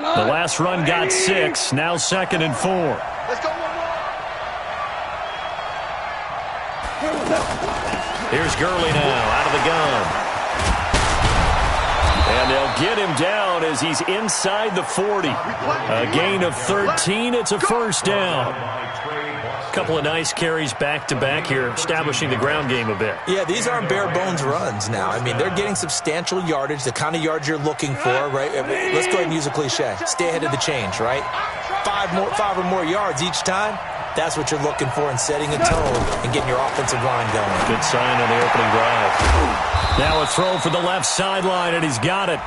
The last run got 6. Now 2nd and 4. Let's go one more. Here's Gurley now out of the gun. And they'll get him down as he's inside the 40. A gain of 13. It's a first down. A couple of nice carries back-to-back here, establishing the ground game a bit. Yeah, these aren't bare-bones runs now. I mean, they're getting substantial yardage, the kind of yards you're looking for, right? Let's go ahead and use a cliche. Stay ahead of the change, right? Five or more yards each time. That's what you're looking for in setting a tone and getting your offensive line going. Good sign on the opening drive. Now a throw for the left sideline, and he's got it.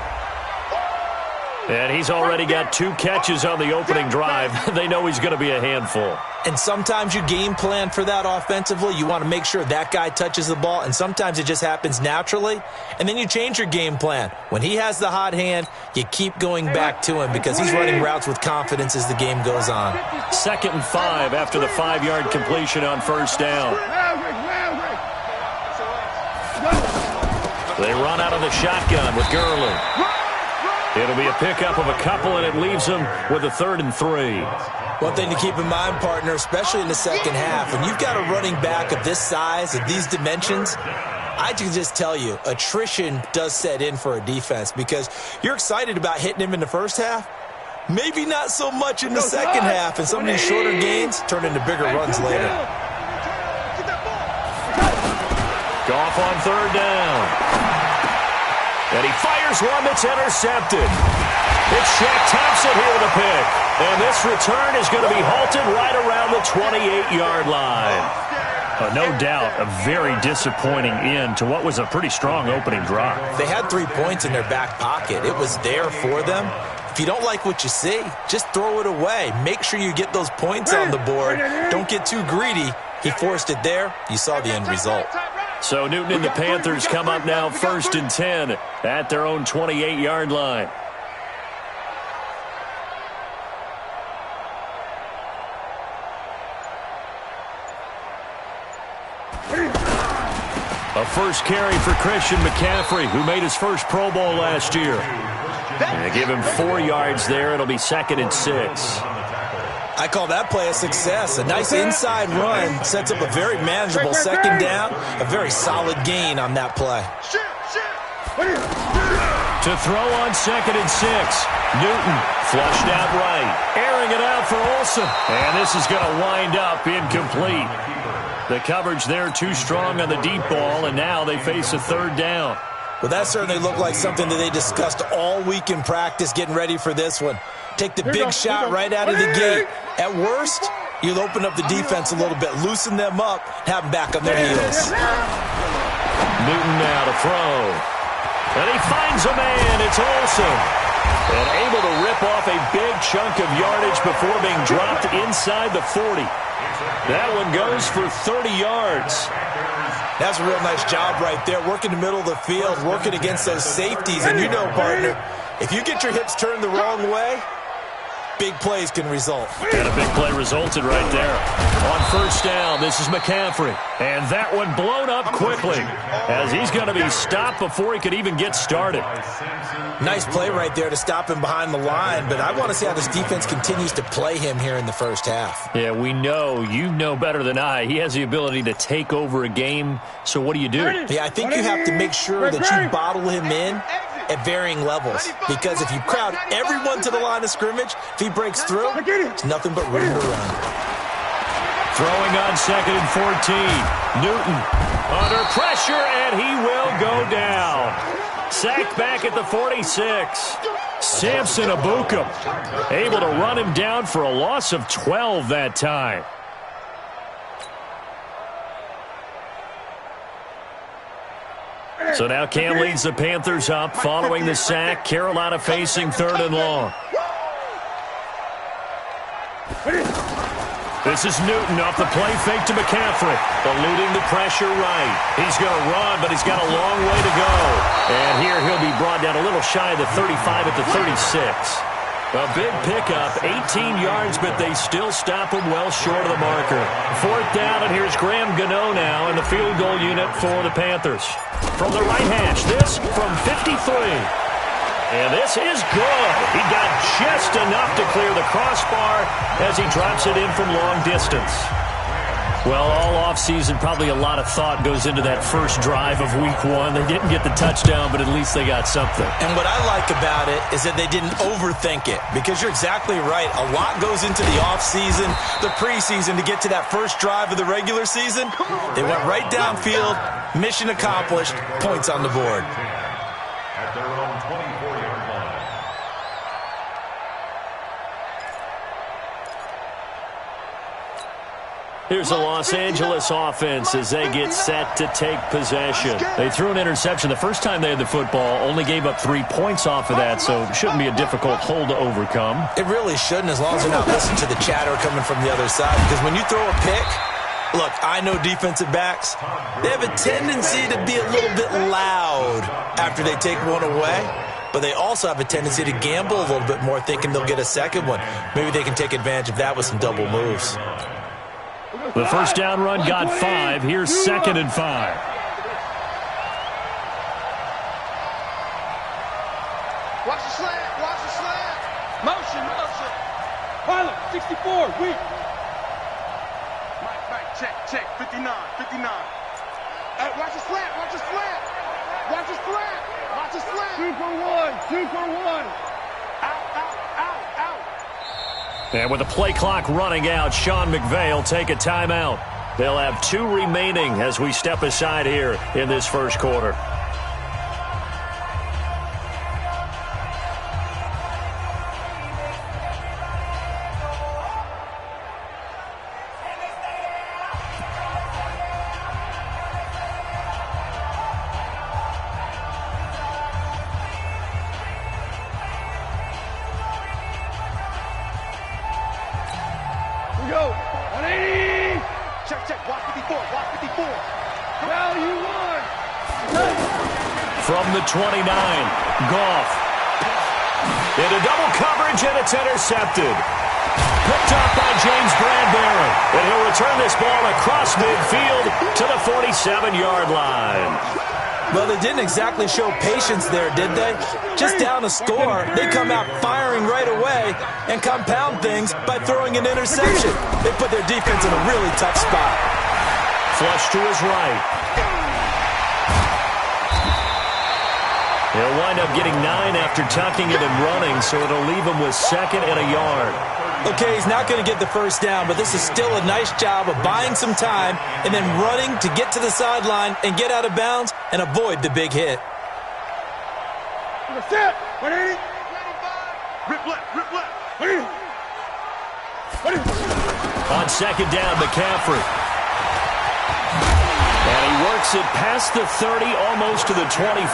And he's already got 2 catches on the opening drive. They know he's going to be a handful. And sometimes you game plan for that offensively. You want to make sure that guy touches the ball, and sometimes it just happens naturally. And then you change your game plan. When he has the hot hand, you keep going back to him because he's running routes with confidence as the game goes on. 2nd and 5 after the 5-yard completion on first down. They run out of the shotgun with Gurley. It'll be a pickup of a couple, and it leaves them with a 3rd and 3. One thing to keep in mind, partner, especially in the second half, when you've got a running back of this size, of these dimensions, I can just tell you, attrition does set in for a defense because you're excited about hitting him in the first half. Maybe not so much in the second half, and some of these shorter gains turn into bigger runs later. Goff on 3rd down. And he fires one that's intercepted. It's Shaq Thompson here with a pick. And this return is going to be halted right around the 28-yard line. No doubt a very disappointing end to what was a pretty strong opening drive. They had 3 points in their back pocket. It was there for them. If you don't like what you see, just throw it away. Make sure you get those points on the board. Don't get too greedy. He forced it there. You saw the end result. So Newton and the Panthers come up now 1st and 10 at their own 28-yard line. A first carry for Christian McCaffrey, who made his first Pro Bowl last year. And they give him 4 yards there. It'll be 2nd and 6. I call that play a success. A nice inside run sets up a very manageable second down. A very solid gain on that play. To throw on 2nd and 6. Newton flushed out right. Airing it out for Olsen. And this is going to wind up incomplete. The coverage there too strong on the deep ball, and now they face a 3rd down. Well, that certainly looked like something that they discussed all week in practice getting ready for this one. Take the big shot right out of the gate. At worst, you'll open up the defense a little bit, loosen them up, have them back on their heels. Newton now to throw. And he finds a man. It's Olsen. And able to rip off a big chunk of yardage before being dropped inside the 40. That one goes for 30 yards. That's a real nice job right there, working the middle of the field, working against those safeties. And you know, partner, if you get your hips turned the wrong way, big plays can result. And a big play resulted right there. On first down, this is McCaffrey. And that one blown up quickly as he's going to be stopped before he could even get started. Nice play right there to stop him behind the line, but I want to see how this defense continues to play him here in the first half. Yeah, we know. You know better than I. He has the ability to take over a game, so what do you do? Yeah, I think you have to make sure that you bottle him in at varying levels, because if you crowd everyone to the line of scrimmage, if he breaks through, it's nothing but room to run. Throwing on 2nd and 14. Newton under pressure, and he will go down. Sacked back at the 46. Samson Abukum able to run him down for a loss of 12 that time. So now Cam leads the Panthers up following the sack. Carolina facing 3rd and long. This is Newton off the play fake to McCaffrey. Eluding the pressure right. He's going to run, but he's got a long way to go. And here he'll be brought down a little shy of the 35 at the 36. A big pickup, 18 yards, but they still stop him well short of the marker. 4th down, and here's Graham Gano now in the field goal unit for the Panthers. From the right hash, this from 53. And this is good. He got just enough to clear the crossbar as he drops it in from long distance. Well, all offseason, probably a lot of thought goes into that first drive of Week 1. They didn't get the touchdown, but at least they got something. And what I like about it is that they didn't overthink it, because you're exactly right. A lot goes into the offseason, the preseason, to get to that first drive of the regular season. They went right downfield, mission accomplished, points on the board. At their own 24-yard line. Here's the Los Angeles offense as they get set to take possession. They threw an interception the first time they had the football, only gave up 3 points off of that, so it shouldn't be a difficult hole to overcome. It really shouldn't, as long as they're not listening to the chatter coming from the other side, because when you throw a pick, look, I know defensive backs, they have a tendency to be a little bit loud after they take one away, but they also have a tendency to gamble a little bit more, thinking they'll get a second one. Maybe they can take advantage of that with some double moves. The first down run got 5. Here's 2nd and 5. Watch the slant. Watch the slant. Motion. Pilot, 64. Weak. Mike, check. 59. Hey, watch the slant. Watch the slant. 2 for 1. Out. And with the play clock running out, Sean McVay will take a timeout. They'll have 2 remaining as we step aside here in this first quarter. Go. 180. Check. Watch 54. Now you won. From the 29, Goff. Into double coverage, and it's intercepted. Picked up by James Bradbury. And he'll return this ball across midfield to the 47-yard line. Well, they didn't exactly show patience there, did they? Just down a score, they come out firing right away and compound things by throwing an interception. They put their defense in a really tough spot. Flush to his right. He'll wind up getting 9 after tucking it and running, so it'll leave him with 2nd and a yard. Okay, he's not going to get the first down, but this is still a nice job of buying some time and then running to get to the sideline and get out of bounds and avoid the big hit. Set. 180. Rip left. On 2nd down, McCaffrey. And he works it past the 30, almost to the 25.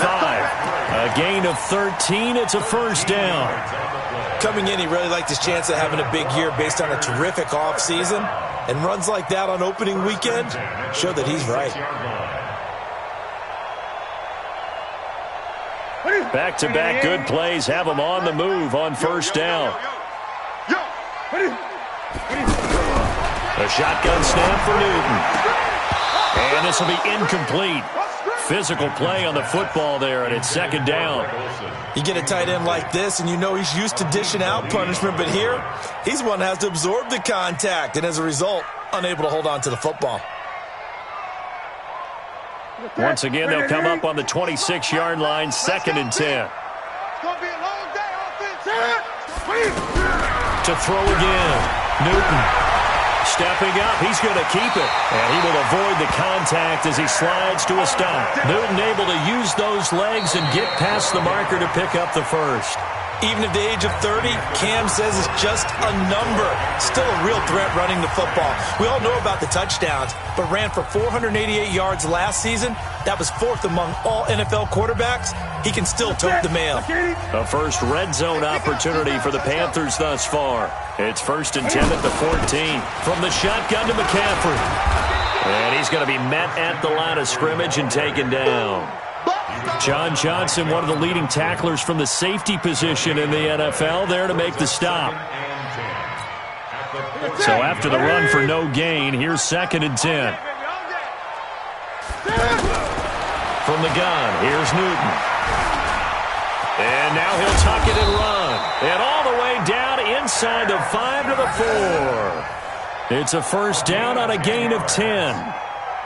A gain of 13. It's a first down. Coming in, he really liked his chance of having a big year based on a terrific offseason. And runs like that on opening weekend show that he's right. Back-to-back good plays have him on the move on first down. A shotgun snap for Newton. And this will be incomplete. Physical play on the football there, and it's 2nd down. You get a tight end like this, and you know he's used to dishing out punishment, but here, he's one that has to absorb the contact, and as a result, unable to hold on to the football. Once again, they'll come up on the 26-yard line, 2nd and 10. It's going to be a long day, offense. To throw again, Newton. Stepping up, he's going to keep it. And he will avoid the contact as he slides to a stop. Newton able to use those legs and get past the marker to pick up the first. Even at the age of 30, Cam says it's just a number. Still a real threat running the football. We all know about the touchdowns, but ran for 488 yards last season. That was 4th among all NFL quarterbacks. He can still tote the mail. A first red zone opportunity for the Panthers thus far. It's 1st and 10 at the 14. From the shotgun to McCaffrey. And he's going to be met at the line of scrimmage and taken down. John Johnson, one of the leading tacklers from the safety position in the NFL, there to make the stop. So after the run for no gain, here's 2nd and 10. From the gun, here's Newton. And now he'll tuck it and run. And all the way down inside the 5 to the 4. It's a first down on a gain of 10.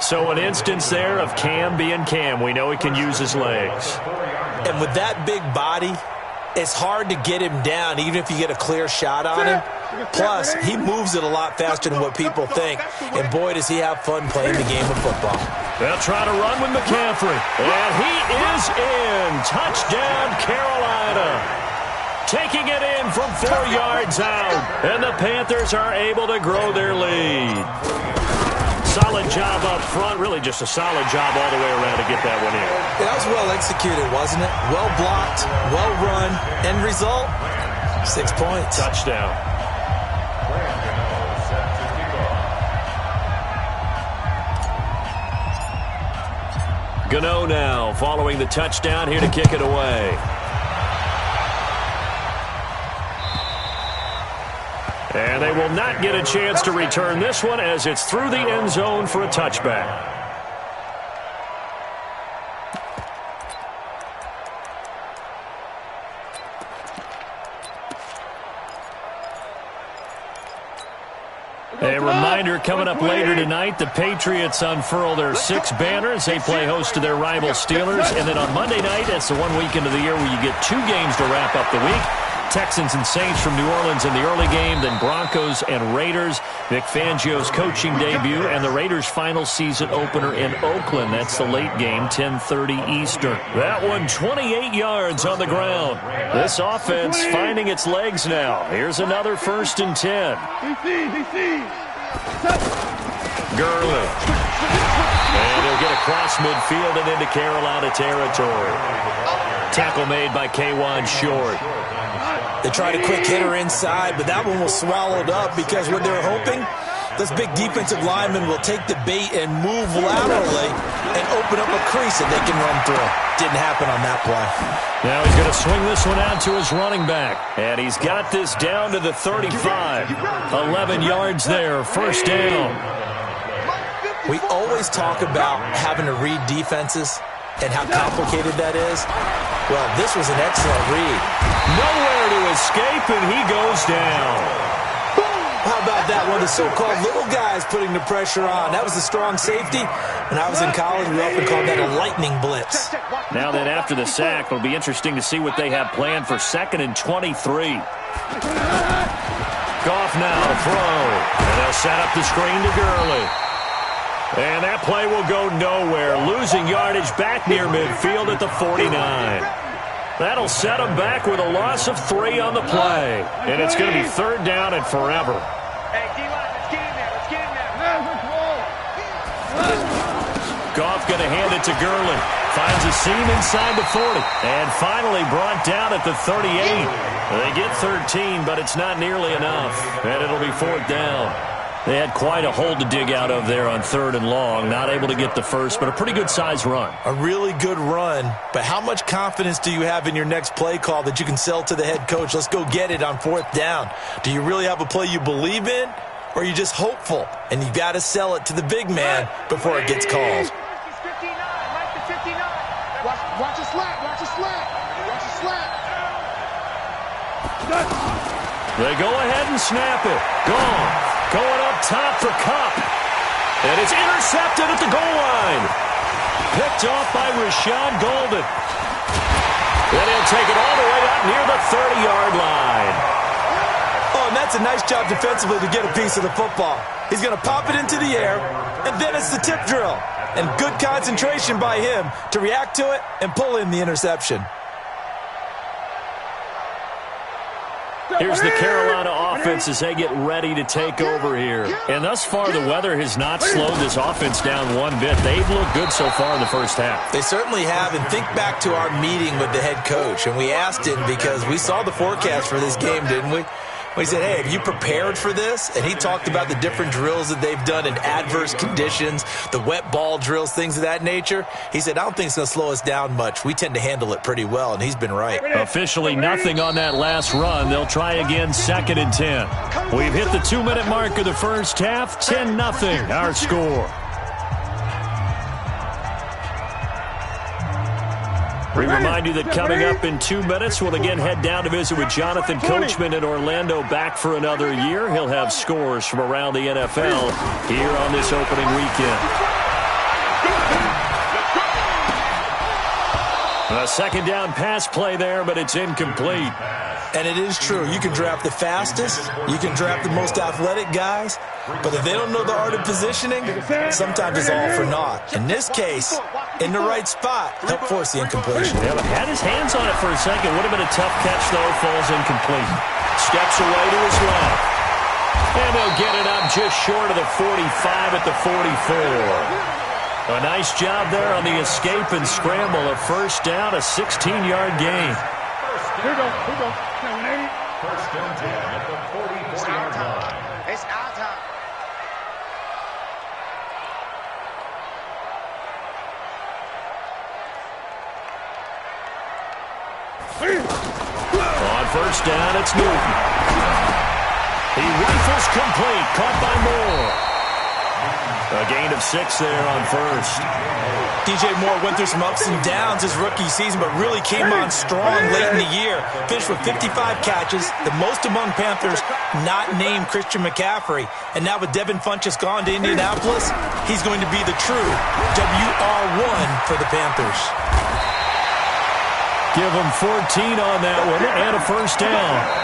So an instance there of Cam being Cam. We know he can use his legs. And with that big body, it's hard to get him down, even if you get a clear shot on him. Plus, he moves it a lot faster than what people think. And boy, does he have fun playing the game of football. They'll try to run with McCaffrey. And he is in. Touchdown, Carolina. Taking it in from 4 yards out. And the Panthers are able to grow their lead. Solid job up front. Really just a solid job all the way around to get that one in. Yeah, that was well executed, wasn't it? Well blocked, well run. End result, 6 points. Touchdown. Gano now following the touchdown here to kick it away. And they will not get a chance to return this one as it's through the end zone for a touchback. A reminder coming up later tonight, the Patriots unfurl their 6 banners. They play host to their rival Steelers. And then on Monday night, that's the one weekend of the year where you get 2 games to wrap up the week. Texans and Saints from New Orleans in the early game, then Broncos and Raiders. Vic Fangio's coaching debut and the Raiders' final season opener in Oakland. That's the late game, 10:30 Eastern. That one 28 yards on the ground. This offense finding its legs now. Here's another 1st and 10. Gurley. And he'll get across midfield and into Carolina territory. Tackle made by K'Wan Short. They tried a quick hitter inside, but that one was swallowed up because what they're hoping, this big defensive lineman will take the bait and move laterally and open up a crease that they can run through. Didn't happen on that play. Now he's going to swing this one out to his running back. And he's got this down to the 35. 11 yards there, 1st down. We always talk about having to read defenses and how complicated that is. Well, this was an excellent read. Nowhere to escape, and he goes down. How about that? One of the so-called little guys putting the pressure on. That was a strong safety. When I was in college, we often called that a lightning blitz. Now then, after the sack, it'll be interesting to see what they have planned for 2nd and 23. Goff now to throw. And they'll set up the screen to Gurley. And that play will go nowhere. Losing yardage back near midfield at the 49. That'll set them back with a loss of 3 on the play. And it's going to be 3rd down and forever. Hey, D-line, let's get in there. Let's get in there. Goff going to hand it to Gurley. Finds a seam inside the 40. And finally brought down at the 38. They get 13, but it's not nearly enough. And it'll be 4th down. They had quite a hole to dig out of there on 3rd and long. Not able to get the first, but a pretty good-sized run. A really good run, but how much confidence do you have in your next play call that you can sell to the head coach? Let's go get it on 4th down. Do you really have a play you believe in, or are you just hopeful? And you got to sell it to the big man before it gets called. Watch a slap. Watch a slap. Watch a slap. They go ahead and snap it. Gone. Going up top for Kupp. And it's intercepted at the goal line. Picked off by Rashad Golden. Then he'll take it all the way up near the 30-yard line. Oh, and that's a nice job defensively to get a piece of the football. He's going to pop it into the air, and then it's the tip drill. And good concentration by him to react to it and pull in the interception. Here's the Carolina offense as they get ready to take over here. And thus far, the weather has not slowed this offense down one bit. They've looked good so far in the first half. They certainly have. And think back to our meeting with the head coach. And we asked him because we saw the forecast for this game, didn't we? We said, hey, have you prepared for this? And he talked about the different drills that they've done in adverse conditions, the wet ball drills, things of that nature. He said, I don't think it's going to slow us down much. We tend to handle it pretty well, and he's been right. Officially nothing on that last run. They'll try again 2nd and 10. We've hit the 2-minute mark of the first half. 10-0 our score. We remind you that coming up in 2 minutes, we'll again head down to visit with Jonathan Coachman in Orlando, back for another year. He'll have scores from around the NFL here on this opening weekend. A second down pass play there, but it's incomplete. And it is true. You can draft the fastest. You can draft the most athletic guys. But if they don't know the art of positioning, sometimes it's all for naught. In this case, in the right spot, don't force the incompletion. Yeah, but had his hands on it for a second. Would have been a tough catch, though. Falls incomplete. Steps away to his left. And they'll get it up just short of the 45 at the 44. A nice job there on the escape and scramble. A first down, a 16-yard gain. Here we go. Here we go. 180. First and 10 at the 44-yard line. It's our time. On first down, it's Newton. He rifles complete, caught by Moore. A gain of 6 there on first. DJ Moore went through some ups and downs his rookie season, but really came on strong late in the year. Finished with 55 catches, the most among Panthers not named Christian McCaffrey. And now with Devin Funchess gone to Indianapolis, he's going to be the true WR1 for the Panthers. Give them 14 on that one and a first down.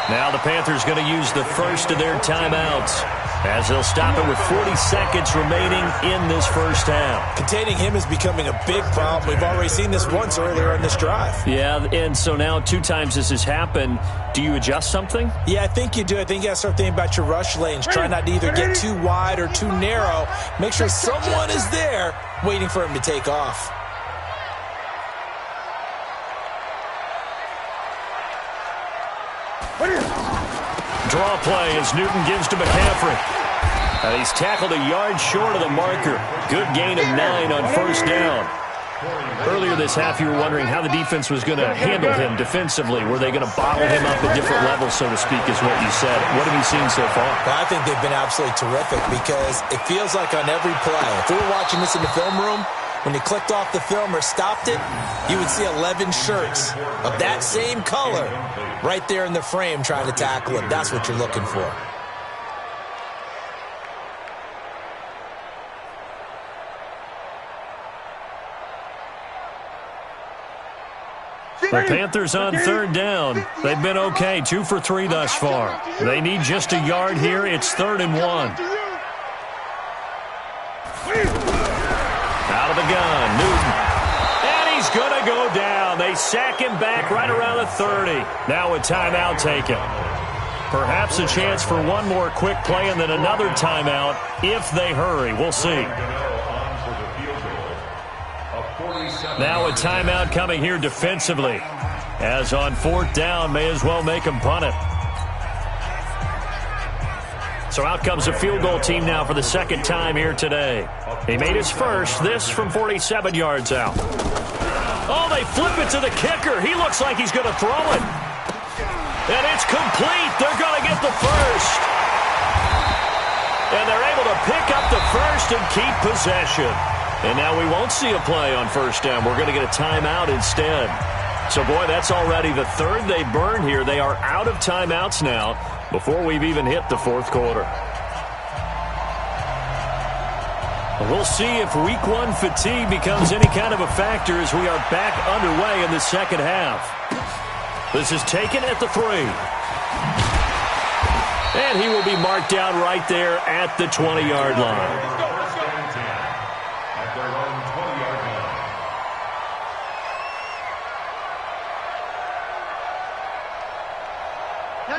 Now the Panthers going to use the first of their timeouts as they'll stop it with 40 seconds remaining in this first half. Containing him is becoming a big problem. We've already seen this once earlier in this drive. Yeah, and so now 2 times this has happened. Do you adjust something? Yeah, I think you do. I think you got to start thinking about your rush lanes. Try not to either get too wide or too narrow. Make sure someone is there waiting for him to take off. Draw play as Newton gives to McCaffrey. He's tackled a yard short of the marker. Good gain of 9 on first down. Earlier this half, you were wondering how the defense was going to handle him defensively. Were they going to bottle him up at different levels, so to speak, is what you said. What have you seen so far? I think they've been absolutely terrific because it feels like on every play, if we were watching this in the film room, when you clicked off the film or stopped it, you would see 11 shirts of that same color right there in the frame trying to tackle him. That's what you're looking for. The Panthers on third down. They've been okay, 2 for 3 thus far. They need just a yard here. It's 3rd and 1. Out of the gun, Newton. And he's going to go down. They sack him back right around the 30. Now a timeout taken. Perhaps a chance for one more quick play and then another timeout if they hurry. We'll see. Now a timeout coming here defensively. As on 4th down, may as well make him punt it. So out comes the field goal team now for the second time here today. He made his first, this from 47 yards out. Oh, they flip it to the kicker. He looks like he's going to throw it. And it's complete. They're going to get the first. And they're able to pick up the first and keep possession. And now we won't see a play on first down. We're going to get a timeout instead. So, boy, that's already the 3rd they burned here. They are out of timeouts now before we've even hit the 4th quarter. We'll see if Week 1 fatigue becomes any kind of a factor as we are back underway in the second half. This is taken at the 3. And he will be marked down right there at the 20-yard line.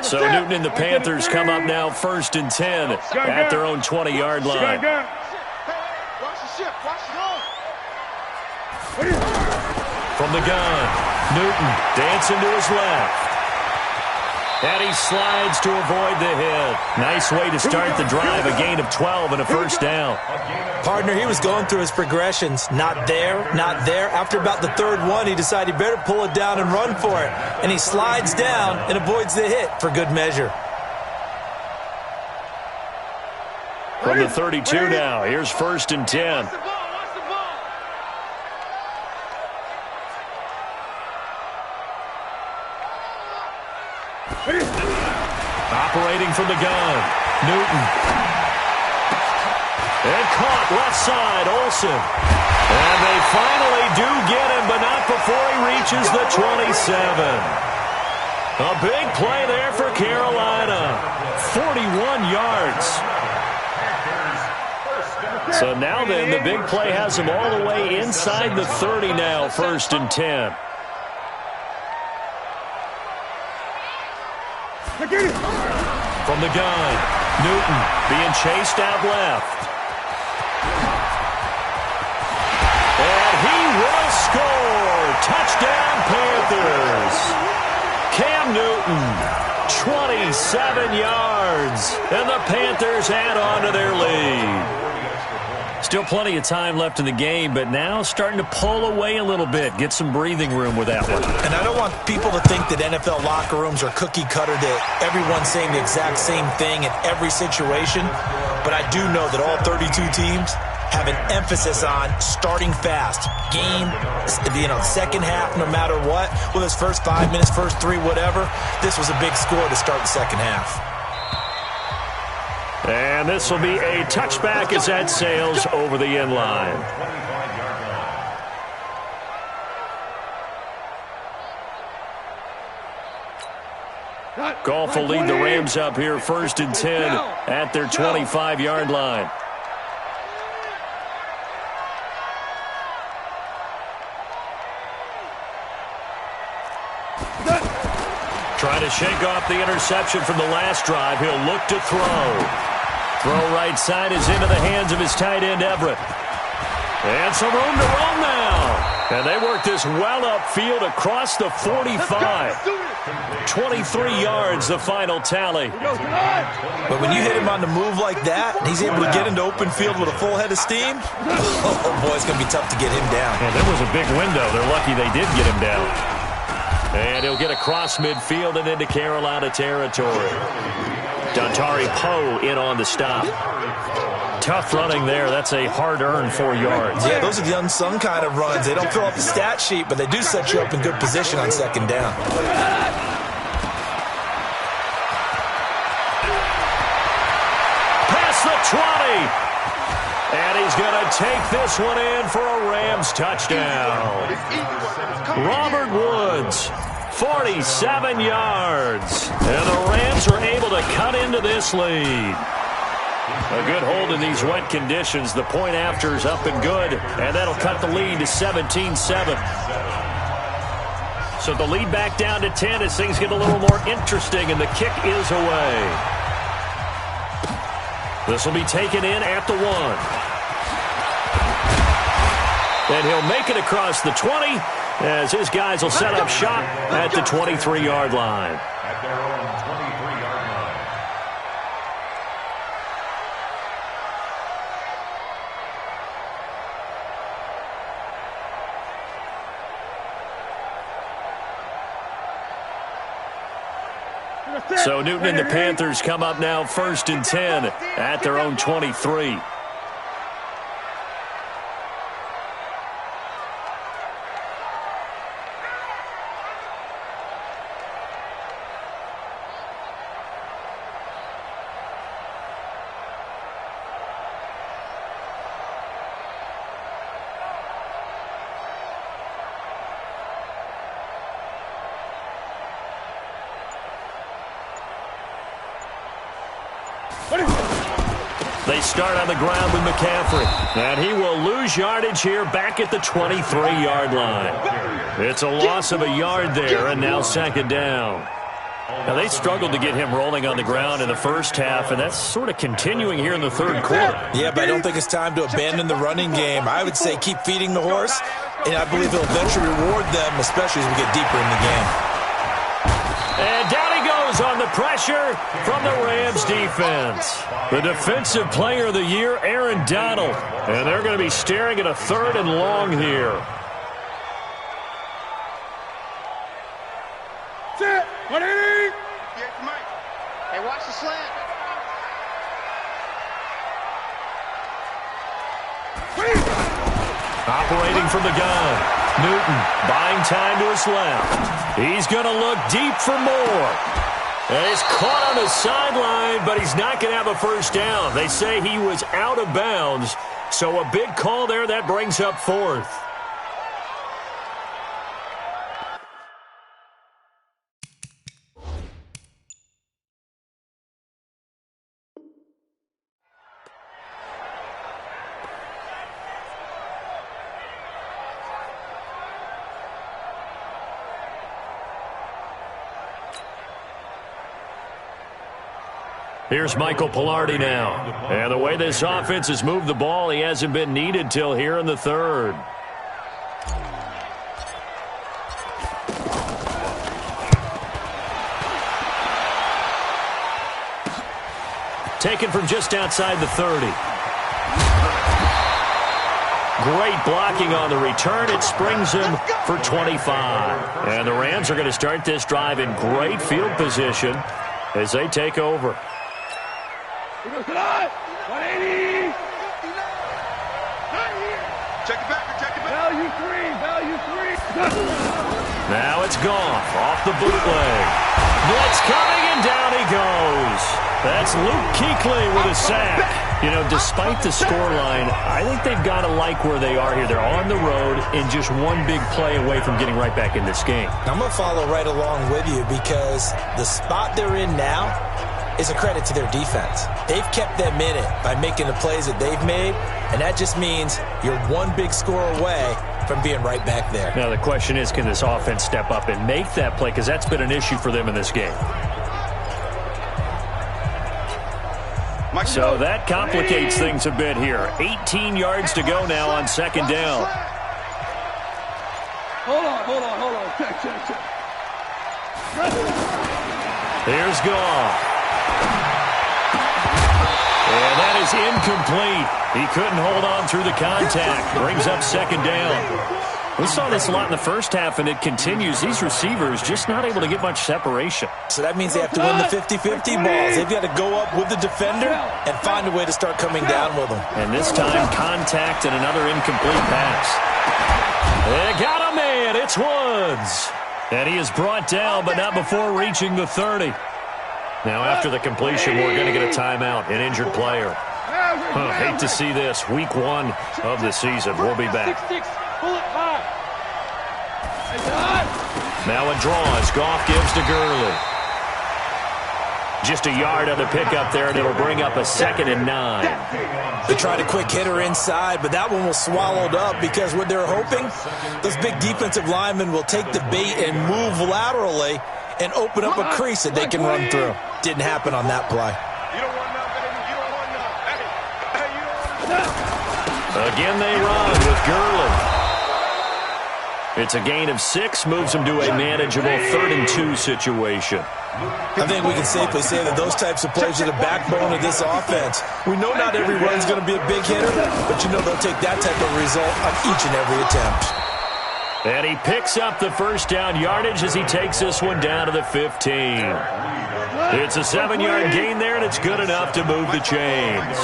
So Newton and the Panthers come up now 1st and 10 at their own 20-yard line. From the gun, Newton dancing to his left. And he slides to avoid the hit. Nice way to start the drive, a gain of 12 and a first down. Partner, he was going through his progressions. Not there, not there. After about the 3rd one, he decided he better pull it down and run for it. And he slides down and avoids the hit for good measure. From the 32 now, here's 1st and 10. Operating from the gun, Newton. And caught left side, Olsen. And they finally do get him, but not before he reaches the 27. A big play there for Carolina. 41 yards. So now then, the big play has him all the way inside the 30 now, 1st and 10. From the gun, Newton being chased out left. And he will score. Touchdown, Panthers. Cam Newton, 27 yards. And the Panthers add on to their lead. Still plenty of time left in the game, but now starting to pull away a little bit. Get some breathing room with that one. And I don't want people to think that NFL locker rooms are cookie cutter, that everyone's saying the exact same thing in every situation. But I do know that all 32 teams have an emphasis on starting fast. Game, second half, no matter what. Whether it's first 5 minutes, first 3, whatever. This was a big score to start the second half. And this will be a touchback as that sails over the end line. Goff will lead the Rams up here 1st and 10 at their 25-yard line. Trying to shake off the interception from the last drive. He'll look to throw. Throw right side is into the hands of his tight end, Everett. And some room to run now. And they work this well upfield across the 45. 23 yards, the final tally. But when you hit him on the move like that, he's able to get into open field with a full head of steam, oh boy, it's going to be tough to get him down. And there was a big window. They're lucky they did get him down. And he'll get across midfield and into Carolina territory. Dontari Poe in on the stop. Tough running there. That's a hard-earned 4 yards. Yeah, those are the unsung kind of runs. They don't fill up the stat sheet, but they do set you up in good position on second down. Past the 20. And he's going to take this one in for a Rams touchdown. Robert Woods, 47 yards. And the Rams are able to cut into this lead. A good hold in these wet conditions. The point after is up and good. And that'll cut the lead to 17-7. So the lead back down to 10 as things get a little more interesting. And the kick is away. This will be taken in at the 1. And he'll make it across the 20 as his guys will set up shop at the 23-yard line. At their own 23-yard line. So Newton and the Panthers come up now 1st and 10 at their own 23. They start on the ground with McCaffrey. And he will lose yardage here back at the 23-yard line. It's a loss of a yard there, and now second down. Now, they struggled to get him rolling on the ground in the first half, and that's sort of continuing here in the third quarter. Yeah, but I don't think it's time to abandon the running game. I would say keep feeding the horse, and I believe he'll eventually reward them, especially as we get deeper in the game. And down he goes on the pressure from the Rams defense. The defensive player of the year, Aaron Donald. And they're going to be staring at a 3rd and long here. Sit. 180. Hey, watch the slant. Operating from the gun. Newton buying time to his left. He's going to look deep for more. And he's caught on the sideline, but he's not going to have a first down. They say he was out of bounds, so a big call there. That brings up fourth. Here's Michael Pilardi now. And the way this offense has moved the ball, he hasn't been needed till here in the third. Taken from just outside the 30. Great blocking on the return. It springs him for 25. And the Rams are going to start this drive in great field position as they take over. 180. Check it back. Value three. Now it's Goff off the bootleg. Blitz coming, and down he goes. That's Luke Kuechly with a sack. You know, despite the scoreline, I think they've got to like where they are here. They're on the road and just one big play away from getting right back in this game. I'm going to follow right along with you because the spot they're in now is a credit to their defense. They've kept them in it by making the plays that they've made, and that just means you're one big score away from being right back there. Now the question is, can this offense step up and make that play? Because that's been an issue for them in this game. So that complicates things a bit here. 18 yards to go now on second down. Hold on. Check. Here's Goff. And that is incomplete. He couldn't hold on through the contact. Brings up second down. We saw this a lot in the first half, and it continues. These receivers just not able to get much separation. So that means they have to win the 50-50 balls. They've got to go up with the defender and find a way to start coming down with them. And this time, contact and another incomplete pass. They got a man. It's Woods. And he is brought down, but not before reaching the 30. Now, after the completion, we're going to get a timeout, an injured player. Hate to see this. Week 1 of the season. We'll be back. Now a draw as Goff gives to Gurley. Just a yard on the pickup there, and it'll bring up a 2nd and 9. They tried a quick hitter inside, but that one was swallowed up because what they're hoping, those big defensive linemen will take the bait and move laterally and open up a crease that they can run through. Didn't happen on that play. Again they run with Gurley. It's a gain of 6, moves them to a manageable 3rd and 2 situation. I think we can safely say that those types of plays are the backbone of this offense. We know not every run's going to be a big hitter, but you know they'll take that type of result on each and every attempt. And he picks up the first down yardage as he takes this one down to the 15. It's a 7-yard gain there, and it's good enough to move the chains.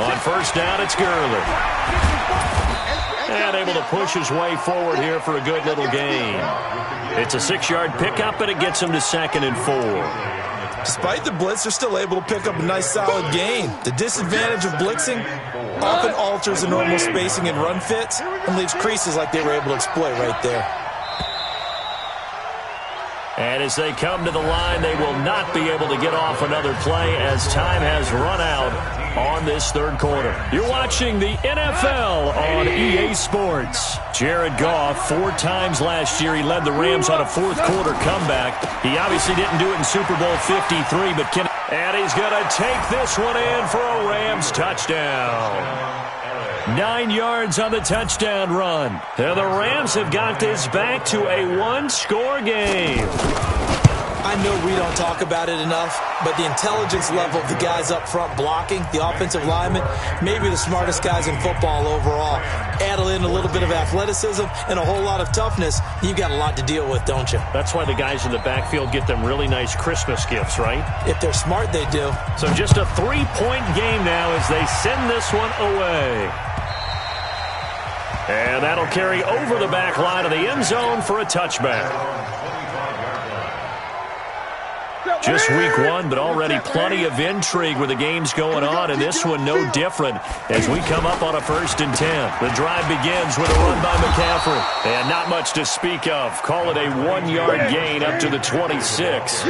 On first down, it's Gurley. And able to push his way forward here for a good little gain. It's a 6-yard pickup, and it gets him to 2nd and 4. Despite the blitz, they're still able to pick up a nice solid gain. The disadvantage of blitzing often alters the normal spacing and run fits and leaves creases like they were able to exploit right there. And as they come to the line, they will not be able to get off another play as time has run out on this third quarter. You're watching the NFL on EA Sports. Jared Goff, 4 times last year, he led the Rams on a fourth-quarter comeback. He obviously didn't do it in Super Bowl 53, but and he's going to take this one in for a Rams touchdown. 9 yards on the touchdown run. And the Rams have got this back to a 1-score game. I know we don't talk about it enough, but the intelligence level of the guys up front blocking, the offensive linemen, maybe the smartest guys in football overall. Add in a little bit of athleticism and a whole lot of toughness, you've got a lot to deal with, don't you? That's why the guys in the backfield get them really nice Christmas gifts, right? If they're smart, they do. So just a 3-point game now as they send this one away. And that'll carry over the back line of the end zone for a touchback. Just week one, but already plenty of intrigue with the games going on, and this one no different as we come up on a 1st and 10. The drive begins with a run by McCaffrey, and not much to speak of. Call it a 1-yard gain up to the 26.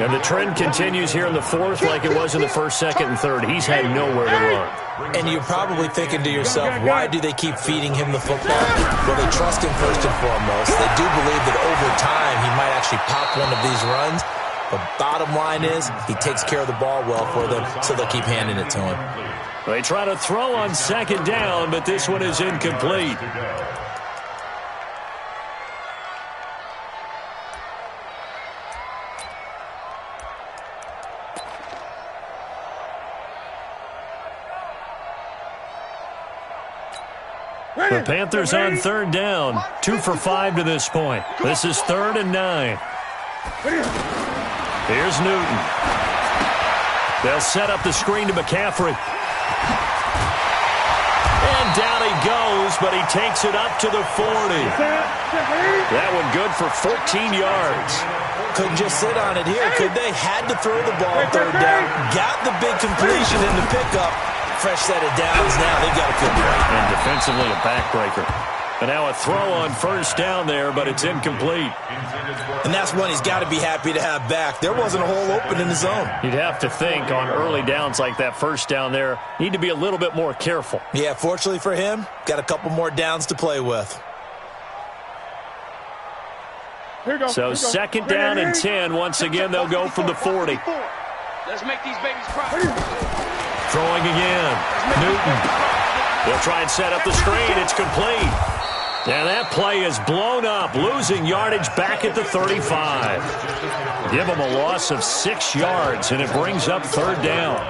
And the trend continues here in the 4th like it was in the 1st, 2nd, and 3rd. He's had nowhere to run. And you're probably thinking to yourself, why do they keep feeding him the football? Well, they trust him first and foremost. They do believe that over time he might actually pop one of these runs. The bottom line is he takes care of the ball well for them, so they'll keep handing it to him. They try to throw on 2nd down, but this one is incomplete. The Panthers on 3rd down, 2 for 5 to this point. This is 3rd and 9. Here's Newton. They'll set up the screen to McCaffrey. And down he goes, but he takes it up to the 40. That one good for 14 yards. Couldn't just sit on it here, could they? Had to throw the ball 3rd down. Got the big completion in the pickup. Fresh set of downs now. They've got a good break. And defensively a backbreaker. And now a throw on 1st down there, but it's incomplete. And that's one he's got to be happy to have back. There wasn't a hole open in the zone. You'd have to think on early downs like that 1st down there, need to be a little bit more careful. Yeah, fortunately for him, got a couple more downs to play with. So 2nd down and 10. Once again, they'll go from the 40. Let's make these babies cry. Throwing again. Newton. They'll try and set up the screen. It's complete. And that play is blown up, losing yardage back at the 35. Give them a loss of 6 yards, and it brings up 3rd down.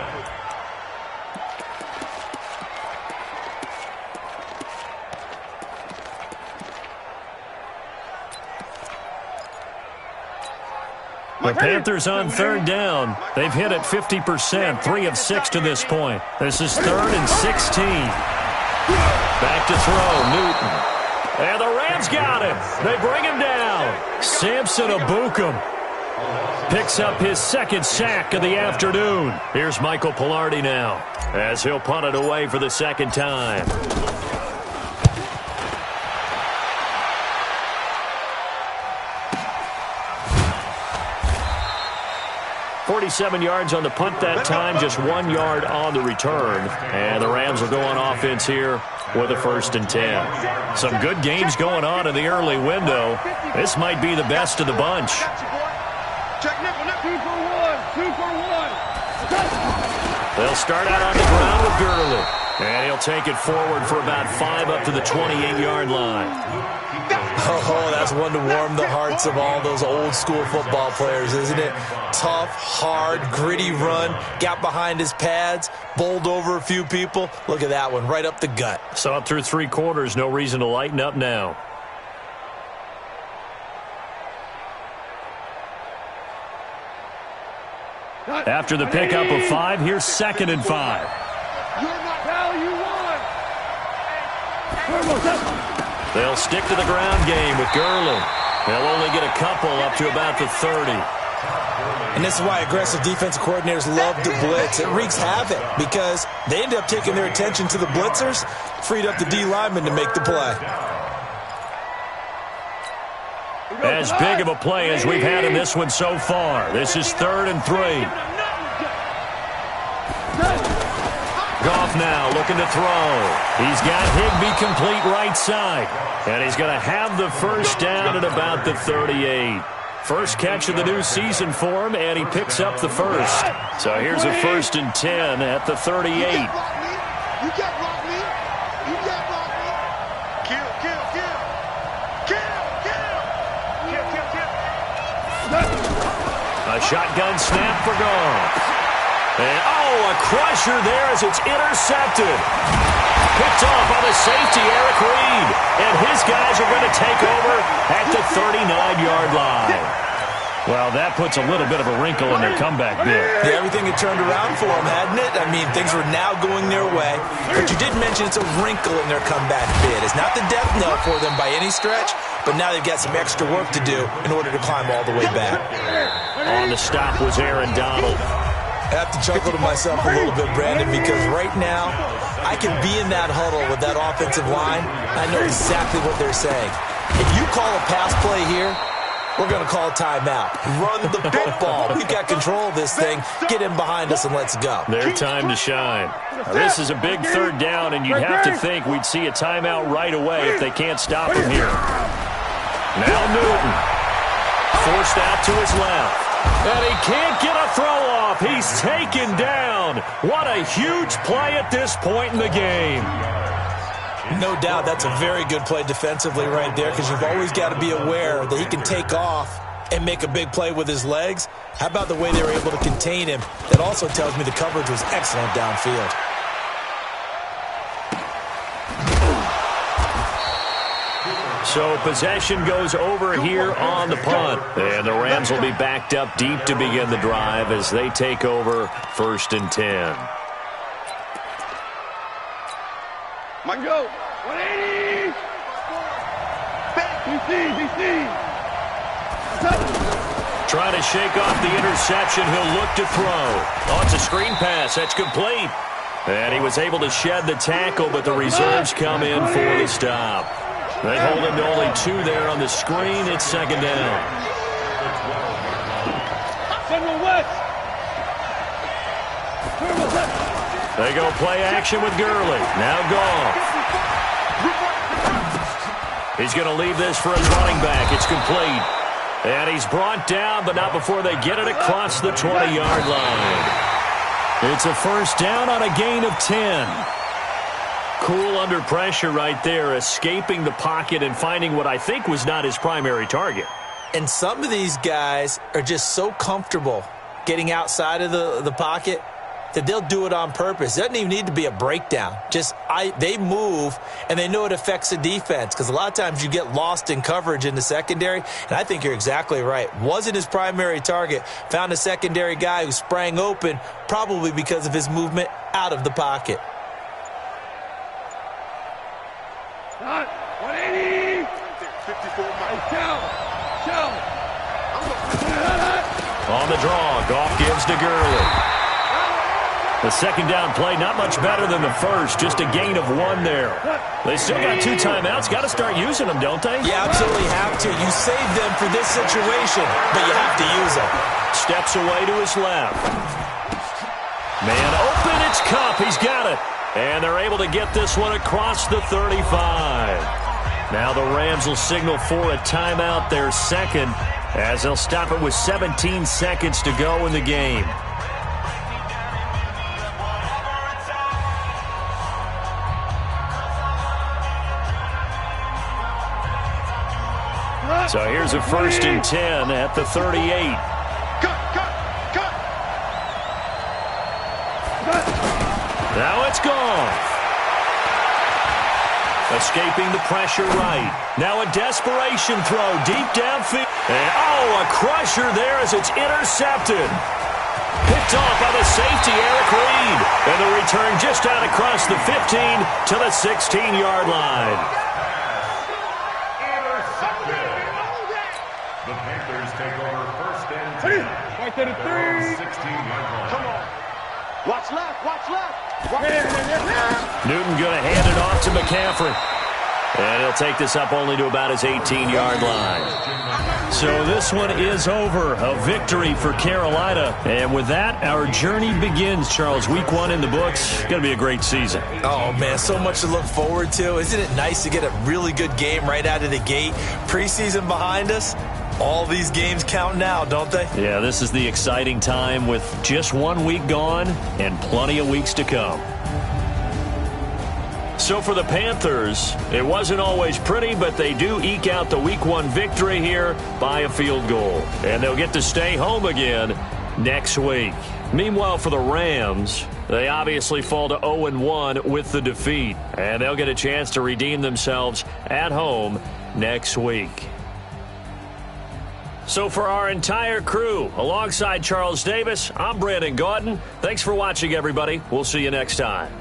The Panthers on 3rd down. They've hit it 50%, 3 of 6 to this point. This is 3rd and 16. Back to throw, Newton. And the Rams got him. They bring him down. Samson Abukum picks up his 2nd sack of the afternoon. Here's Michael Pilardi now as he'll punt it away for the 2nd time. 47 yards on the punt that time, just 1 yard on the return. And the Rams will go on offense here with a 1st and 10. Some good games going on in the early window. This might be the best of the bunch. They'll start out on the ground with Gurley. And he'll take it forward for about 5 up to the 28-yard line. Oh, that's one to warm the hearts of all those old-school football players, isn't it? Tough, hard, gritty run. Got behind his pads, bowled over a few people. Look at that one, right up the gut. So up through 3 quarters, no reason to lighten up now. After the pickup of 5, here's 2nd and 5. They'll stick to the ground game with Gurley. They'll only get a couple up to about the 30. And this is why aggressive defensive coordinators love to blitz. It wreaks havoc because they end up taking their attention to the blitzers, freed up the D lineman to make the play. As big of a play as we've had in this one so far. This is 3rd and 3. Goff now looking to throw. He's got Higbee complete right side. And he's going to have the 1st down at about the 38. First catch of the new season for him, and he picks up the 1st. So here's a 1st and 10 at the 38. You can't block me. You can't block me. Kill. A shotgun snap for Goff. And, a crusher there as it's intercepted. Picked off on the safety, Eric Reed. And his guys are going to take over at the 39-yard line. Well, that puts a little bit of a wrinkle in their comeback bid. Yeah, everything had turned around for them, hadn't it? I mean, things were now going their way. But you did mention it's a wrinkle in their comeback bid. It's not the death knell for them by any stretch, but now they've got some extra work to do in order to climb all the way back. On the stop was Aaron Donald. I have to chuckle to myself a little bit, Brandon, because right now I can be in that huddle with that offensive line. I know exactly what they're saying. If you call a pass play here, we're going to call a timeout. Run the football. We've got control of this thing. Get in behind us and let's go. Their time to shine. Now, this is a big third down, and you'd have to think we'd see a timeout right away if they can't stop him here. Now Newton. Forced out to his left. And he can't get a throw off. He's taken down. What a huge play at this point in the game. No doubt that's a very good play defensively right there, because you've always got to be aware that he can take off and make a big play with his legs. How about the way they were able to contain him? That also tells me the coverage was excellent downfield. So possession goes over here on the punt. And the Rams will be backed up deep to begin the drive as they take over 1st and 10. Mike, go. 180. BC. Trying to shake off the interception. He'll look to throw. Oh, it's a screen pass. That's complete. And he was able to shed the tackle, but the reserves come in for the stop. They hold him to only 2 there on the screen. It's 2nd down. They go play action with Gurley. Now Goff. He's going to leave this for his running back. It's complete. And he's brought down, but not before they get it across the 20-yard line. It's a 1st down on a gain of 10. Cool under pressure right there, escaping the pocket and finding what I think was not his primary target. And some of these guys are just so comfortable getting outside of the pocket that they'll do it on purpose. It doesn't even need to be a breakdown. They move, and they know it affects the defense, because a lot of times you get lost in coverage in the secondary, and I think you're exactly right. Wasn't his primary target. Found a secondary guy who sprang open, probably because of his movement out of the pocket. 180. 54 On the draw, Goff gives to Gurley. The 2nd down play, not much better than the first, just a gain of 1 there. They still got 2 timeouts. Got to start using them, don't they? You absolutely have to. You save them for this situation, but you have to use them. Steps away to his left. Man open, it's Kupp. He's got it. And they're able to get this one across the 35. Now the Rams will signal for a timeout, their 2nd, as they'll stop it with 17 seconds to go in the game. So here's a 1st and 10 at the 38. Now it's gone. Escaping the pressure right. Now a desperation throw deep downfield. And, a crusher there as it's intercepted. Picked off by the safety, Eric Reed. And the return just out across the 15 to the 16-yard line. The Panthers take over 1st and 10. Right to the 3. 16-yard line. Come on. Watch left. Newton going to hand it off to McCaffrey. And he'll take this up only to about his 18-yard line. So this one is over. A victory for Carolina. And with that, our journey begins, Charles. Week 1 in the books. Going to be a great season. Oh, man, so much to look forward to. Isn't it nice to get a really good game right out of the gate? Preseason behind us. All these games count now, don't they? Yeah, this is the exciting time with just 1 week gone and plenty of weeks to come. So for the Panthers, it wasn't always pretty, but they do eke out the Week 1 victory here by a field goal. And they'll get to stay home again next week. Meanwhile, for the Rams, they obviously fall to 0-1 with the defeat. And they'll get a chance to redeem themselves at home next week. So for our entire crew, alongside Charles Davis, I'm Brandon Gaudin. Thanks for watching, everybody. We'll see you next time.